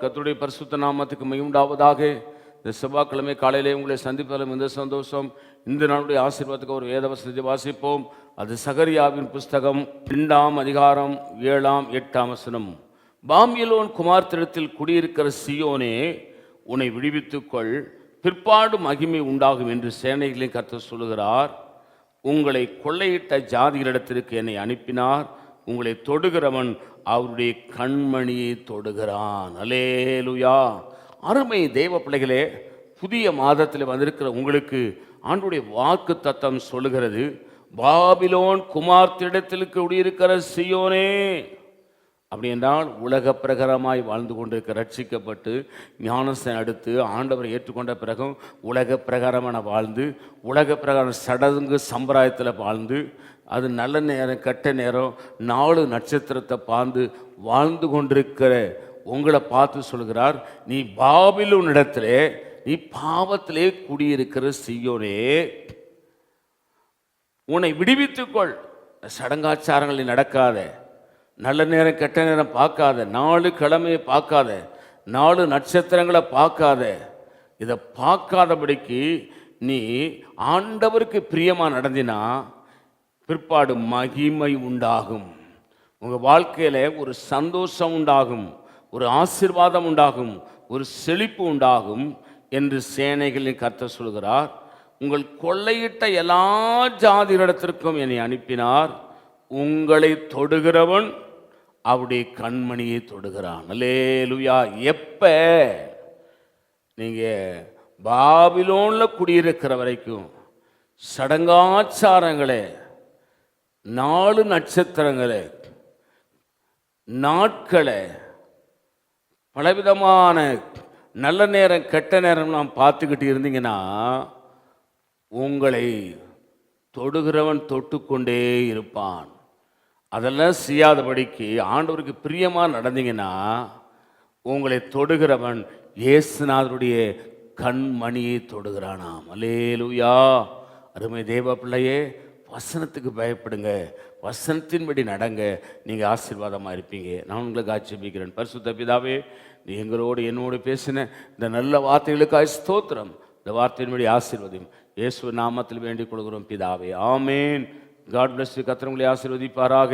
கர்த்தருடைய பரிசுத்த நாமத்துக்கு மகிமையுண்டாவதாக. இந்த செவ்வாய்க்கிழமை காலையிலே உங்களை சந்திப்பதிலும் இந்த சந்தோஷம். இந்த நாளுடைய ஆசீர்வாதத்துக்கு ஒரு வேத வசனத்தை வாசிப்போம். அது சகரியாவின் புஸ்தகம் 2ஆம் அதிகாரம் 7ஆம் 8ஆம் வசனம். பாபிலோன் குமார்த்திடத்தில் குடியிருக்கிற சீயோனே, உன்னை விடுவித்துக்கொள், பிற்பாடு மகிமை உண்டாகும் என்று சேனைகளின் கர்த்தர் சொல்லுகிறார். உங்களை கொள்ளையிட்ட ஜாதிகளிடத்திற்கு என்னை அனுப்பினார். உங்களை தொடுகிறவன் அவருடைய கண்மணியை தொடுகிறான். அல்லேலூயா. அருமை தேவ பிள்ளைகளே, புதிய மாதத்தில் வந்திருக்கிற உங்களுக்கு ஆண்டவருடைய வாக்கு தத்தம் சொல்லுகிறது, பாபிலோன் குமார்த்திடத்தில் குடியிருக்கிற சீயோனே. அப்படி என்றால் உலக பிரகாரமாய் வாழ்ந்து கொண்டிருக்க ரட்சிக்கப்பட்டு ஞானஸ்தானம் அடுத்து ஆண்டவரை ஏற்றுக்கொண்ட பிறகும் உலக பிரகாரமான வாழ்ந்து, உலக பிரகாரம் சடங்கு சம்பிரதாயத்தில் வாழ்ந்து, அது நல்ல நேரம் கெட்ட நேரம் 4 நட்சத்திரத்தை பார்த்து வாழ்ந்து கொண்டிருக்கிற உங்களை பார்த்து சொல்கிறார், நீ பாபிலோன் இடத்திலே, நீ பாவத்திலே குடியிருக்கிற சீயோனே, உன்னை விடுவித்துக்கொள். சடங்காச்சாரங்களை நடக்காத, நல்ல நேரம் கெட்ட நேரம் பார்க்காத, 4 கிழமையை பார்க்காத, 4 நட்சத்திரங்களை பார்க்காத, இதை பார்க்காதபடிக்கு நீ ஆண்டவருக்கு பிரியமாக நடந்தினா பிற்பாடு மகிமை உண்டாகும். உங்கள் வாழ்க்கையில் ஒரு சந்தோஷம் உண்டாகும், ஒரு ஆசீர்வாதம் உண்டாகும், ஒரு செழிப்பு உண்டாகும் என்று சேனைகளின் கர்த்தர் சொல்கிறார். உங்கள் கொள்ளையிட்ட எல்லா ஜாதிகளிடத்திற்கும் என்னை அனுப்பினார். உங்களை தொடுகிறவன் அவருடைய கண்மணியை தொடுகிறான். அல்லேலூயா. எப்ப நீங்கள் பாபிலோனில் குடியிருக்கிற வரைக்கும் சடங்காச்சாரங்களே, 4 நட்சத்திரங்களே, நாட்களை, பலவிதமான நல்ல நேரம் கெட்ட நேரம் நாம் பார்த்துக்கிட்டு இருந்தீங்கன்னா உங்களை தொடுகிறவன் தொட்டுக்கொண்டே இருப்பான். அதெல்லாம் செய்யாதபடிக்கு ஆண்டவருக்கு பிரியமாக நடந்தீங்கன்னா உங்களை தொடுகிறவன் இயேசுநாதருடைய கண்மணியை தொடுகிறானாம். அல்லேலூயா. அருமை தேவ பிள்ளையே, வசனத்துக்கு பயப்படுங்க, வசனத்தின்படி நடங்க, நீங்கள் ஆசீர்வாதமாக இருப்பீங்க. நான் உங்களுக்கு ஆட்சேபிக்கிறேன். பரிசுத்த பிதாவே, நீ எங்களோடு என்னோடு பேசின இந்த நல்ல வார்த்தைகளுக்காக ஸ்தோத்திரம். இந்த வார்த்தையின்படி ஆசீர்வதியும் இயேசு நாமத்தில் வேண்டிக் கொள்கிறோம் பிதாவே. ஆமேன். God bless you. கர்த்தர் உங்களை ஆசீர்வதிப்பாராக.